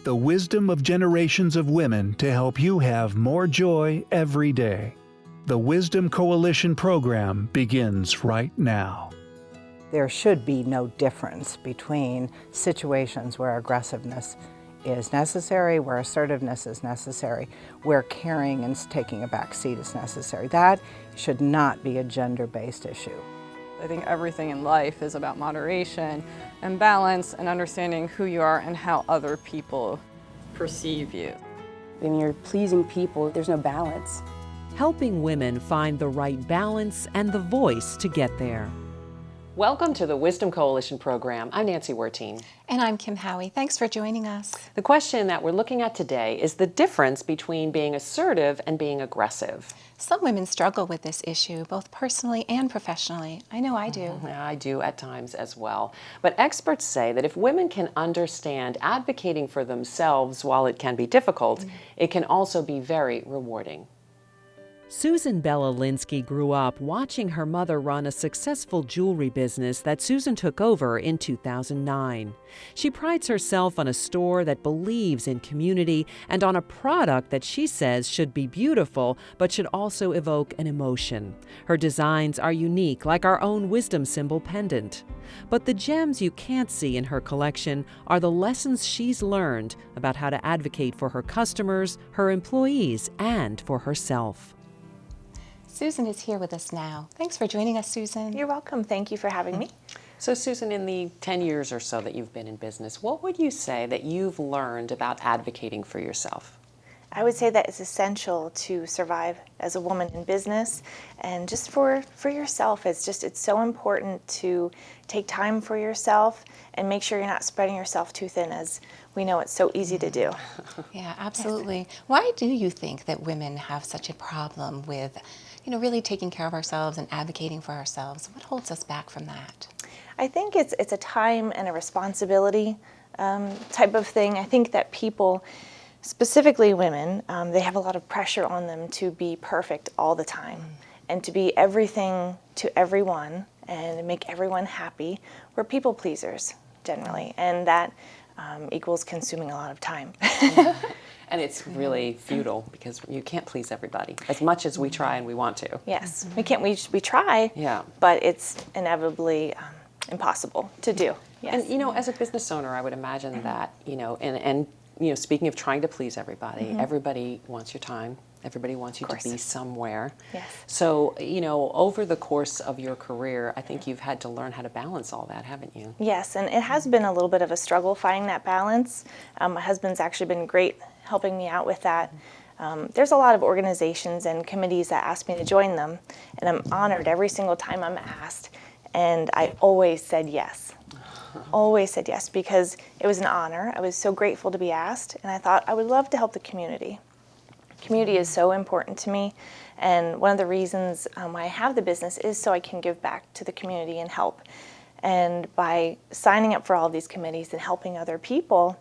the wisdom of generations of women to help you have more joy every day. The Wisdom Coalition program begins right now. There should be no difference between situations where aggressiveness is necessary, where assertiveness is necessary, where caring and taking a back seat is necessary. That should not be a gender-based issue. I think everything in life is about moderation and balance and understanding who you are and how other people perceive you. When you're pleasing people, there's no balance. Helping women find the right balance and the voice to get there. Welcome to the Wisdom Coalition program. I'm Nancy Wertine. And I'm Kim Howie. Thanks for joining us. The question that we're looking at today is the difference between being assertive and being aggressive. Some women struggle with this issue, both personally and professionally. I know I do. I do at times as well. But experts say that if women can understand advocating for themselves while it can be difficult, it can also be very rewarding. Susan Bella Linsky grew up watching her mother run a successful jewelry business that Susan took over in 2009. She prides herself on a store that believes in community and on a product that she says should be beautiful but should also evoke an emotion. Her designs are unique, like our own wisdom symbol pendant. But the gems you can't see in her collection are the lessons she's learned about how to advocate for her customers, her employees, and for herself. Susan is here with us now. Thanks for joining us, Susan. You're welcome. Thank you for having me. So Susan, in the 10 years or so that you've been in business, what would you say that you've learned about advocating for yourself? I would say that it's essential to survive as a woman in business, and just for yourself. It's so important to take time for yourself and make sure you're not spreading yourself too thin, as we know it's so easy to do. Yeah, absolutely. Why do you think that women have such a problem with really taking care of ourselves and advocating for ourselves? What holds us back from that? I think it's a time and a responsibility type of thing. I think that people, specifically women, they have a lot of pressure on them to be perfect all the time and to be everything to everyone and make everyone happy. We're people pleasers generally, and that equals consuming a lot of time. And it's really futile because you can't please everybody as much as we try and we want to. Yes, we can't. We try, but it's inevitably impossible to do. Yes. And as a business owner, I would imagine that and speaking of trying to please everybody, everybody wants your time. Everybody wants you to be somewhere. Yes. So, over the course of your career, I think you've had to learn how to balance all that, haven't you? Yes, and it has been a little bit of a struggle finding that balance. My husband's actually been great helping me out with that. There's a lot of organizations and committees that ask me to join them, and I'm honored every single time I'm asked, and I always said yes. Always said yes, because it was an honor. I was so grateful to be asked, and I thought I would love to help the community. Community is so important to me, and one of the reasons why I have the business is so I can give back to the community and help. And by signing up for all of these committees and helping other people,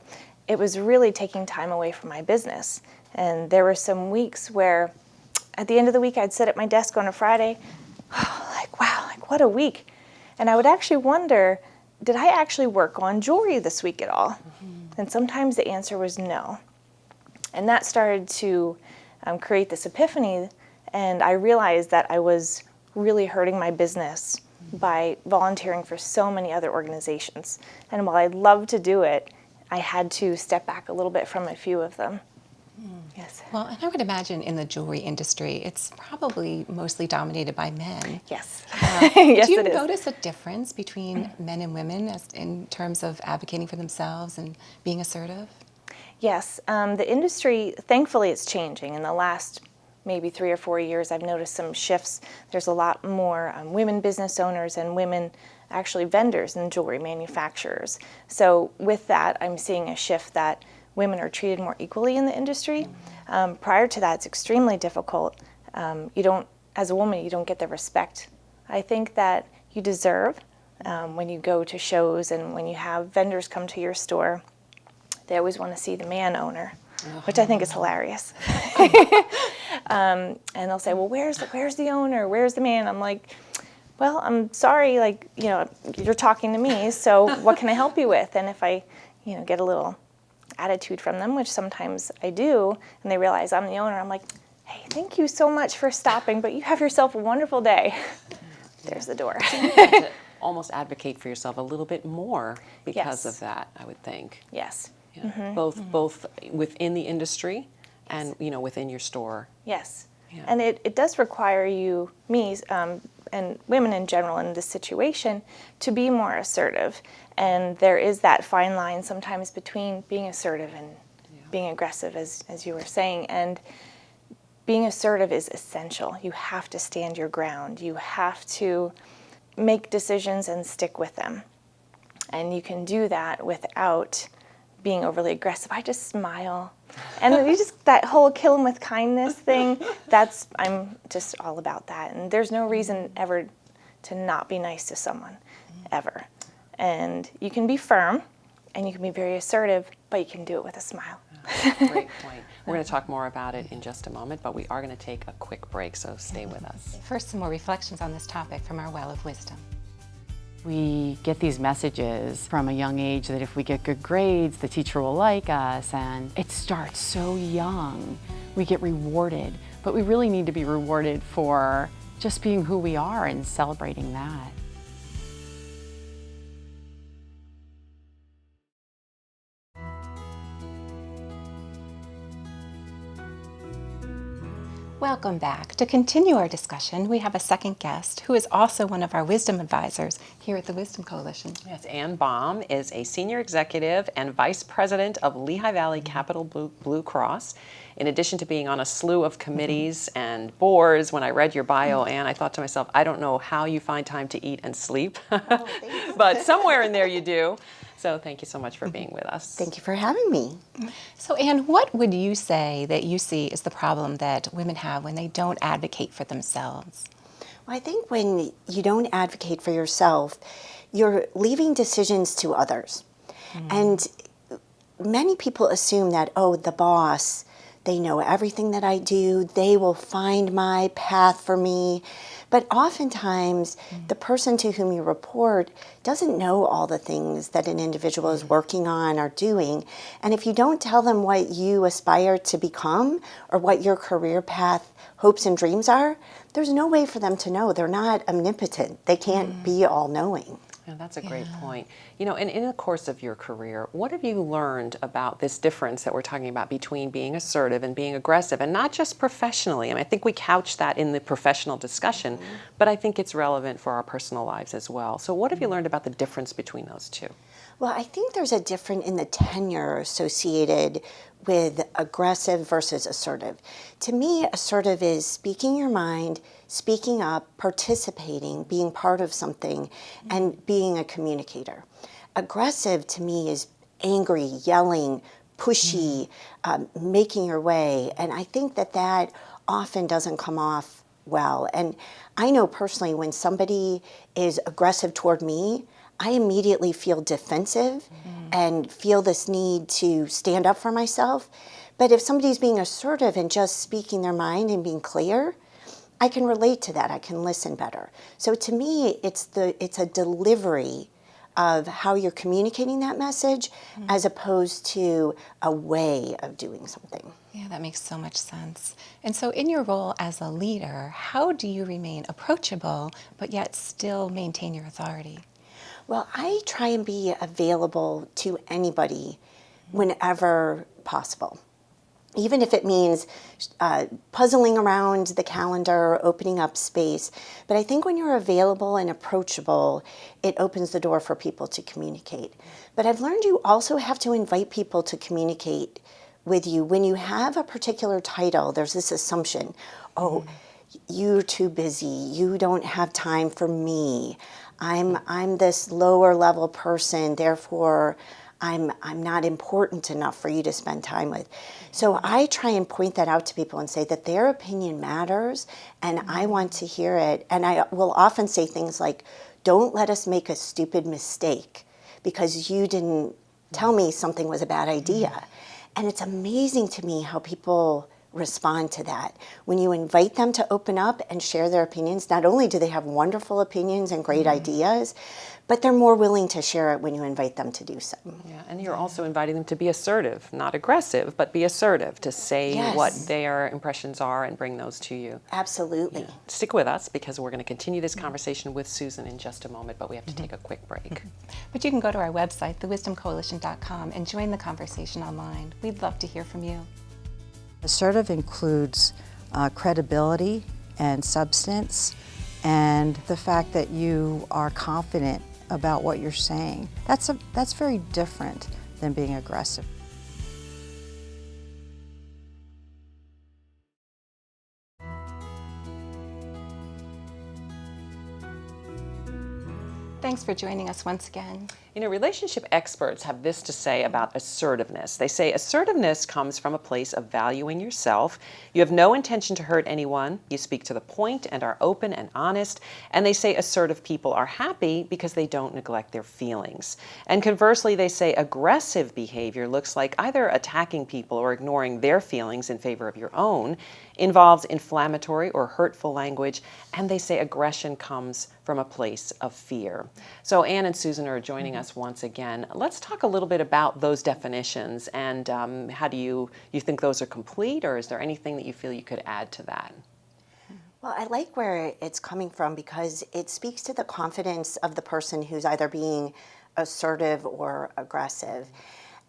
it was really taking time away from my business. And there were some weeks where at the end of the week I'd sit at my desk on a Friday, wow, what a week. And I would actually wonder, did I actually work on jewelry this week at all? And sometimes the answer was no. And that started to create this epiphany, and I realized that I was really hurting my business by volunteering for so many other organizations. And while I'd love to do it, I had to step back a little bit from a few of them. Yes. Well, and I would imagine in the jewelry industry, it's probably mostly dominated by men. Yes. Yes, do you notice a difference between men and women in terms of advocating for themselves and being assertive? Yes, the industry, thankfully, it's changing. In the last maybe 3 or 4 years, I've noticed some shifts. There's a lot more women business owners and women actually vendors and jewelry manufacturers. So with that, I'm seeing a shift that women are treated more equally in the industry. Prior to that, it's extremely difficult. As a woman, you don't get the respect I think that you deserve when you go to shows and when you have vendors come to your store. They always want to see the man owner, which I think is hilarious. And they'll say, well, where's the owner? Where's the man? I'm like, well, I'm sorry, you're talking to me, so what can I help you with? And if I, get a little attitude from them, which sometimes I do, and they realize I'm the owner, I'm like, hey, thank you so much for stopping, but you have yourself a wonderful day. There's the door. So you have to almost advocate for yourself a little bit more because Yes. of that, I would think. Yes. Yeah. Both within the industry and within your store. Yes. Yeah. And it does require you, me, and women in general in this situation, to be more assertive. And there is that fine line sometimes between being assertive and being aggressive, as you were saying. And being assertive is essential. You have to stand your ground. You have to make decisions and stick with them. And you can do that without being overly aggressive. I just smile. And you just, that whole kill 'em with kindness thing, I'm just all about that. And there's no reason ever to not be nice to someone, ever. And you can be firm, and you can be very assertive, but you can do it with a smile. Great point. We're going to talk more about it in just a moment, but we are going to take a quick break, so stay with us. First, some more reflections on this topic from our Well of Wisdom. We get these messages from a young age that if we get good grades, the teacher will like us, and it starts so young. We get rewarded, but we really need to be rewarded for just being who we are and celebrating that. Welcome back. To continue our discussion, we have a second guest who is also one of our wisdom advisors here at the Wisdom Coalition. Yes, Ann Baum is a senior executive and vice president of Lehigh Valley Capital Blue Cross. In addition to being on a slew of committees and boards, when I read your bio, Ann, I thought to myself, I don't know how you find time to eat and sleep, but somewhere in there you do. So thank you so much for being with us. Thank you for having me. So Anne, what would you say that you see is the problem that women have when they don't advocate for themselves? Well, I think when you don't advocate for yourself, you're leaving decisions to others. And many people assume that, oh, the boss, they know everything that I do, they will find my path for me. But oftentimes, the person to whom you report doesn't know all the things that an individual is working on or doing. And if you don't tell them what you aspire to become or what your career path, hopes and dreams are, there's no way for them to know. They're not omnipotent. They can't be all-knowing. Yeah, that's a great point. And in the course of your career, what have you learned about this difference that we're talking about between being assertive and being aggressive, and not just professionally? I mean, I think we couch that in the professional discussion, but I think it's relevant for our personal lives as well. So what have you learned about the difference between those two? Well, I think there's a difference in the tenure associated with aggressive versus assertive. To me, assertive is speaking your mind, speaking up, participating, being part of something, and being a communicator. Aggressive to me is angry, yelling, pushy, making your way. And I think that often doesn't come off well. And I know personally when somebody is aggressive toward me, I immediately feel defensive and feel this need to stand up for myself. But if somebody's being assertive and just speaking their mind and being clear, I can relate to that. I can listen better. So to me, it's a delivery of how you're communicating that message as opposed to a way of doing something. Yeah, that makes so much sense. And so in your role as a leader, how do you remain approachable but yet still maintain your authority? Well, I try and be available to anybody whenever possible. Even if it means puzzling around the calendar, opening up space. But I think when you're available and approachable, it opens the door for people to communicate. But I've learned you also have to invite people to communicate with you. When you have a particular title, there's this assumption, oh, you're too busy, you don't have time for me. I'm this lower level person, therefore I'm not important enough for you to spend time with. So I try and point that out to people and say that their opinion matters and I want to hear it. And I will often say things like, don't let us make a stupid mistake because you didn't tell me something was a bad idea. And it's amazing to me how people respond to that. When you invite them to open up and share their opinions, not only do they have wonderful opinions and great ideas, but they're more willing to share it when you invite them to do so. Yeah, and you're also inviting them to be assertive, not aggressive, but be assertive, to say what their impressions are and bring those to you. Absolutely. Yeah. Stick with us because we're going to continue this conversation with Susan in just a moment, but we have to take a quick break. But you can go to our website, thewisdomcoalition.com, and join the conversation online. We'd love to hear from you. Assertive includes credibility and substance, and the fact that you are confident about what you're saying. That's very different than being aggressive. Thanks for joining us once again. You know, relationship experts have this to say about assertiveness. They say assertiveness comes from a place of valuing yourself. You have no intention to hurt anyone. You speak to the point and are open and honest. And they say assertive people are happy because they don't neglect their feelings. And conversely, they say aggressive behavior looks like either attacking people or ignoring their feelings in favor of your own, involves inflammatory or hurtful language, and they say aggression comes from a place of fear. So Anne and Susan are joining us once again. Let's talk a little bit about those definitions, and how do you think those are complete, or is there anything that you feel you could add to that? Well, I like where it's coming from because it speaks to the confidence of the person who's either being assertive or aggressive.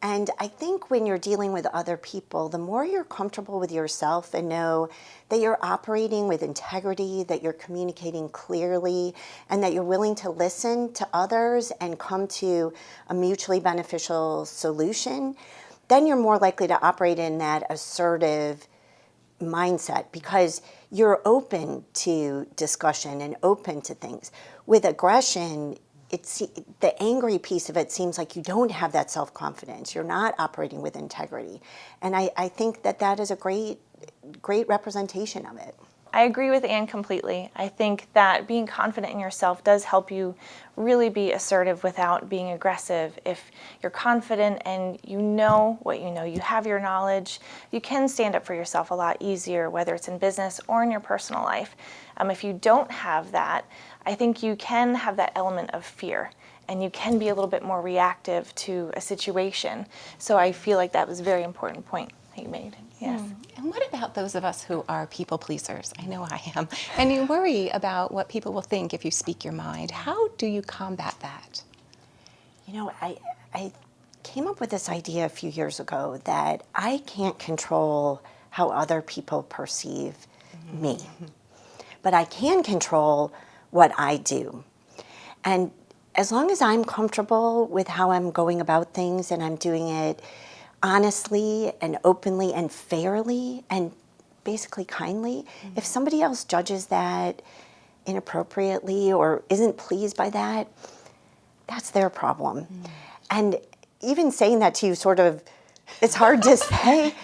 And I think when you're dealing with other people, the more you're comfortable with yourself and know that you're operating with integrity, that you're communicating clearly, and that you're willing to listen to others and come to a mutually beneficial solution, then you're more likely to operate in that assertive mindset because you're open to discussion and open to things. With aggression, it's the angry piece of it seems like you don't have that self-confidence. You're not operating with integrity. And I think that is a great representation of it. I agree with Anne completely. I think that being confident in yourself does help you really be assertive without being aggressive. If you're confident and you know what you know, you have your knowledge, you can stand up for yourself a lot easier, whether it's in business or in your personal life. If you don't have that, I think you can have that element of fear and you can be a little bit more reactive to a situation. So I feel like that was a very important point that you made. Yes. And what about those of us who are people pleasers? I know I am. And you worry about what people will think if you speak your mind. How do you combat that? You know, I came up with this idea a few years ago that I can't control how other people perceive me, but I can control what I do. And as long as I'm comfortable with how I'm going about things and I'm doing it honestly and openly and fairly and basically kindly, if somebody else judges that inappropriately or isn't pleased by that, that's their problem. And even saying that to you sort of, it's hard to say,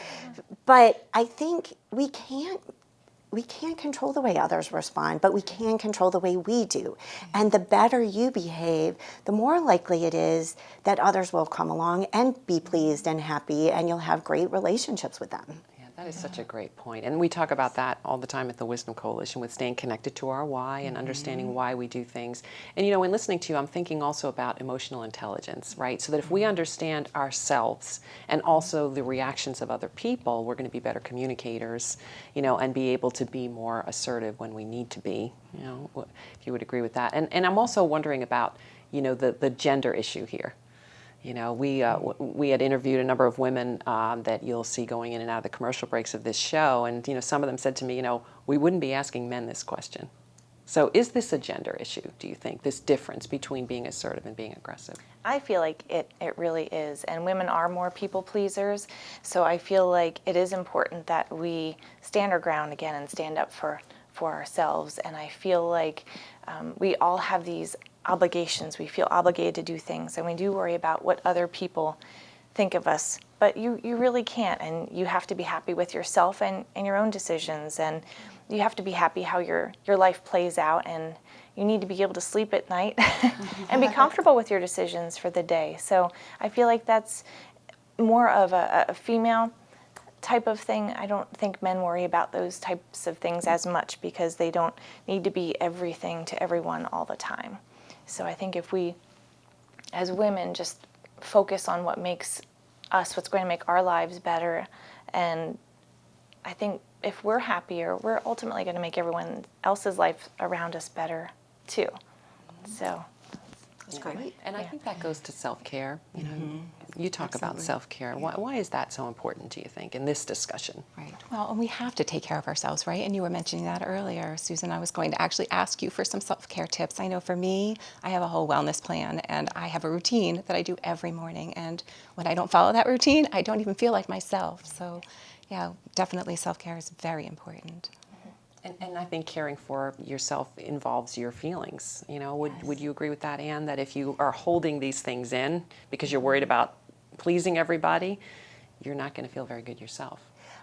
but I think we can't control the way others respond, but we can control the way we do. And the better you behave, the more likely it is that others will come along and be pleased and happy, and you'll have great relationships with them. That is such a great point. And we talk about that all the time at the Wisdom Coalition with staying connected to our why and understanding why we do things. And you know, in listening to you, I'm thinking also about emotional intelligence, right? So that if we understand ourselves and also the reactions of other people, we're going to be better communicators, you know, and be able to be more assertive when we need to be, you know, if you would agree with that. And I'm also wondering about, you know, the gender issue here. You know, we had interviewed a number of women that you'll see going in and out of the commercial breaks of this show, and you know, some of them said to me, you know, we wouldn't be asking men this question. So, is this a gender issue? Do you think this difference between being assertive and being aggressive? I feel like it really is, and women are more people pleasers. So I feel like it is important that we stand our ground again and stand up for ourselves. And I feel like we all have these obligations. We feel obligated to do things, and we do worry about what other people think of us. But you really can't, and you have to be happy with yourself and your own decisions, and you have to be happy how your life plays out, and you need to be able to sleep at night and be comfortable with your decisions for the day. So I feel like that's more of a female type of thing, I don't think men worry about those types of things as much because they don't need to be everything to everyone all the time. So I think if we, as women, just focus on what makes us, what's going to make our lives better, and I think if we're happier, we're ultimately going to make everyone else's life around us better too. So That's great. And I think that goes to self-care. You know, you talk about Absolutely. self-care. Why is that so important, do you think, in this discussion? Right. Well, and we have to take care of ourselves, right? And you were mentioning that earlier, Susan. I was going to actually ask you for some self-care tips. I know for me, I have a whole wellness plan, and I have a routine that I do every morning. And when I don't follow that routine, I don't even feel like myself. So, yeah, definitely self-care is very important. And I think caring for yourself involves your feelings. You know, would you agree with that, Anne, that if you are holding these things in because you're worried about pleasing everybody, you're not going to feel very good yourself?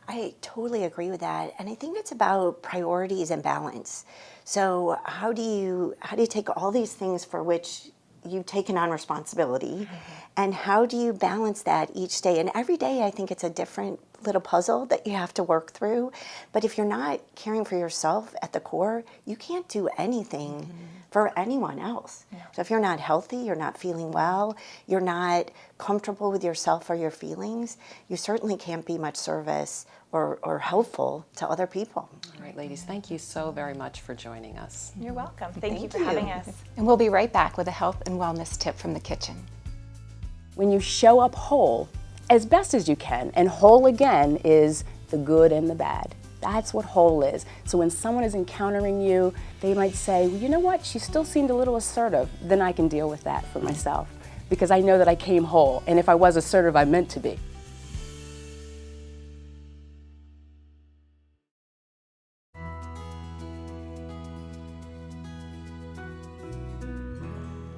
I totally agree with that, and I think it's about priorities and balance. So how do you take all these things for which you've taken on responsibility, and how do you balance that each day? And every day, I think it's a different little puzzle that you have to work through. But if you're not caring for yourself at the core, you can't do anything for anyone else. So if you're not healthy, you're not feeling well, you're not comfortable with yourself or your feelings, you certainly can't be much service or helpful to other people. All right, ladies, thank you so very much for joining us. you're welcome. Thank you for having us. And we'll be right back with a health and wellness tip from the kitchen. When you show up whole, as best as you can, and whole again is the good and the bad. That's what whole is. So when someone is encountering you, they might say, well, you know what, she still seemed a little assertive. Then I can deal with that for myself because I know that I came whole. And if I was assertive, I meant to be.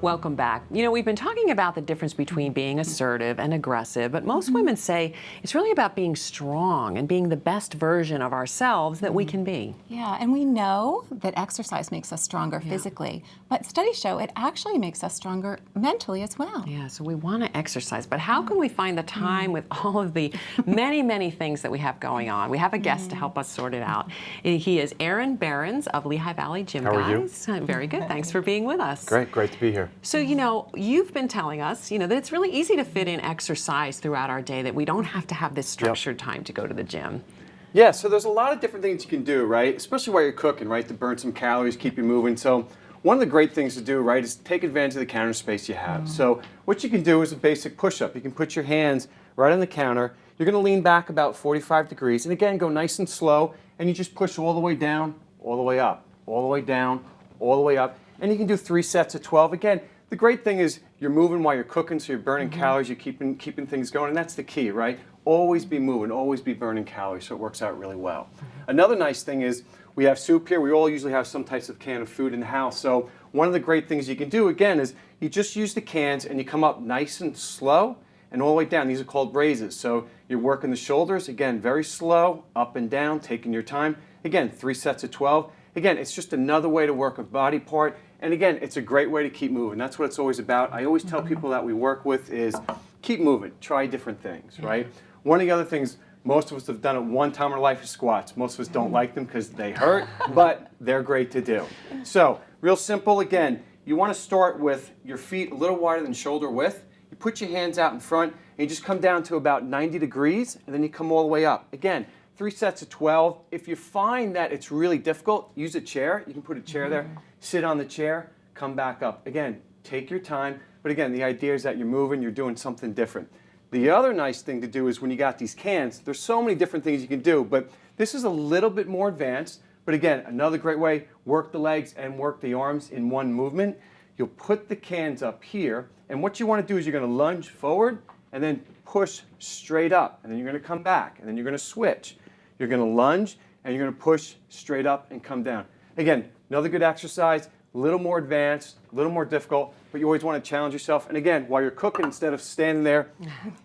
Welcome back. You know, we've been talking about the difference between being assertive and aggressive, but most women say it's really about being strong and being the best version of ourselves that we can be. Yeah, and we know that exercise makes us stronger physically, but studies show it actually makes us stronger mentally as well. Yeah, so we want to exercise, but how can we find the time with all of the many, many things that we have going on? We have a guest to help us sort it out. He is Aaron Behrens of Lehigh Valley Gym How are you? Guys. Very good. Thanks for being with us. Great to be here. So, you know, you've been telling us, you know, that it's really easy to fit in exercise throughout our day, that we don't have to have this structured time to go to the gym. Yeah, so there's a lot of different things you can do, right? Especially while you're cooking, right? To burn some calories, keep you moving. So one of the great things to do, right, is take advantage of the counter space you have. So what you can do is a basic push-up. You can put your hands right on the counter. You're going to lean back about 45 degrees. And again, go nice and slow. And you just push all the way down, all the way up, all the way down, all the way up. And you can do 3 sets of 12. Again, the great thing is you're moving while you're cooking, so you're burning calories, you're keeping things going, and that's the key, right? Always be moving, always be burning calories, so it works out really well. Another nice thing is we have soup here. We all usually have some types of can of food in the house. So one of the great things you can do, again, is you just use the cans and you come up nice and slow and all the way down. These are called raises. So you're working the shoulders, again, very slow, up and down, taking your time. Again, 3 sets of 12. Again, it's just another way to work a body part. And again, it's a great way to keep moving. That's what it's always about. I always tell people that we work with is keep moving, try different things, right? One of the other things most of us have done at one time in our life is squats. Most of us don't like them because they hurt, but they're great to do. So, real simple again, you want to start with your feet a little wider than shoulder width. You put your hands out in front and you just come down to about 90 degrees and then you come all the way up. Again, 3 sets of 12. If you find that it's really difficult, use a chair. You can put a chair there, sit on the chair, come back up. Again, take your time. But again, the idea is that you're moving, you're doing something different. The other nice thing to do is when you got these cans, there's so many different things you can do, but this is a little bit more advanced. But again, another great way, work the legs and work the arms in one movement. You'll put the cans up here, and what you want to do is you're going to lunge forward and then push straight up, and then you're going to come back, and then you're going to switch. You're going to lunge, and you're going to push straight up and come down. Again, another good exercise, a little more advanced, a little more difficult, but you always want to challenge yourself. And again, while you're cooking, instead of standing there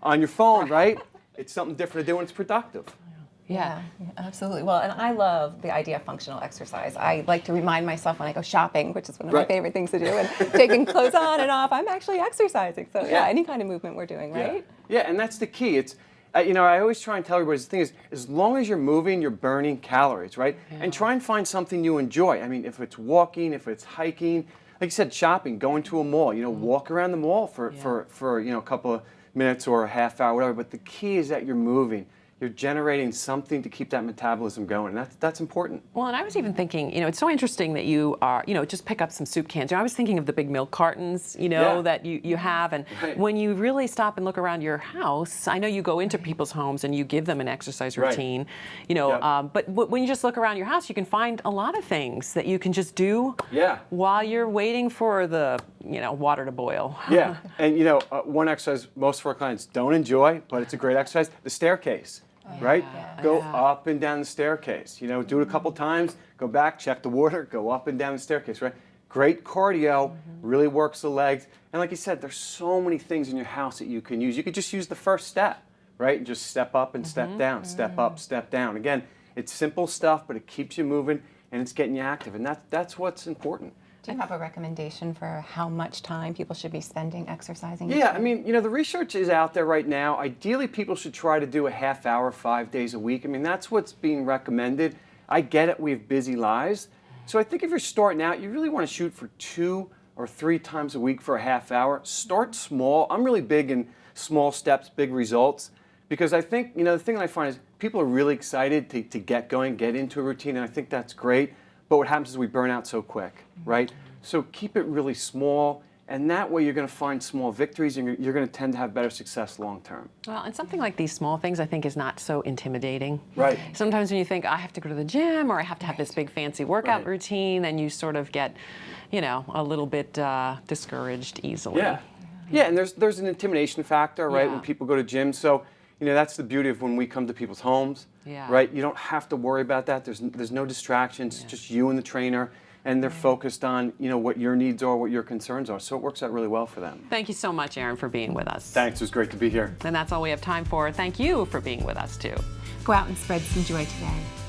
on your phone, right? It's something different to do, and it's productive. Yeah, absolutely. Well, and I love the idea of functional exercise. I like to remind myself when I go shopping, which is one of my favorite things to do, and taking clothes on and off, I'm actually exercising. So yeah, any kind of movement we're doing, right? Yeah, and that's the key. I always try and tell everybody, the thing is, as long as you're moving, you're burning calories, right? And try and find something you enjoy. I mean, if it's walking, if it's hiking, like you said, shopping, going to a mall, walk around the mall for a couple of minutes or a half hour, whatever. But the key is that you're moving. You're generating something to keep that metabolism going. And that's important. Well, and I was even thinking, it's so interesting that you are, just pick up some soup cans. I was thinking of the big milk cartons, that you have. And when you really stop and look around your house, I know you go into people's homes and you give them an exercise routine, but when you just look around your house, you can find a lot of things that you can just do while you're waiting for the, water to boil. Yeah, and one exercise most of our clients don't enjoy, but it's a great exercise, the staircase. Right? Go up and down the staircase. Do it a couple times, go back, check the water, go up and down the staircase, right? Great cardio, really works the legs. And like you said, there's so many things in your house that you can use. You could just use the first step, right? And just step up and step down, step up, step down. Again, it's simple stuff, but it keeps you moving and it's getting you active. And that's what's important. Do you have a recommendation for how much time people should be spending exercising? Yeah, I mean, the research is out there right now. Ideally, people should try to do a half hour, 5 days a week. I mean, that's what's being recommended. I get it, we have busy lives. So I think if you're starting out, you really want to shoot for 2 or 3 times a week for a half hour. Start small. I'm really big in small steps, big results. Because I think, the thing that I find is people are really excited to get going, get into a routine, and I think that's great. But what happens is we burn out so quick, right? So keep it really small, and that way you're going to find small victories, and you're going to tend to have better success long term. Well, and something like these small things I think is not so intimidating. Right. Sometimes when you think, I have to go to the gym or I have to have this big fancy workout routine, then you sort of get, a little bit discouraged easily. Yeah, and there's an intimidation factor, right, when people go to gyms. So, that's the beauty of when we come to people's homes, right? You don't have to worry about that. There's no distractions. It's just you and the trainer, and they're focused on, what your needs are, what your concerns are. So it works out really well for them. Thank you so much, Aaron, for being with us. Thanks. It was great to be here. And that's all we have time for. Thank you for being with us, too. Go out and spread some joy today.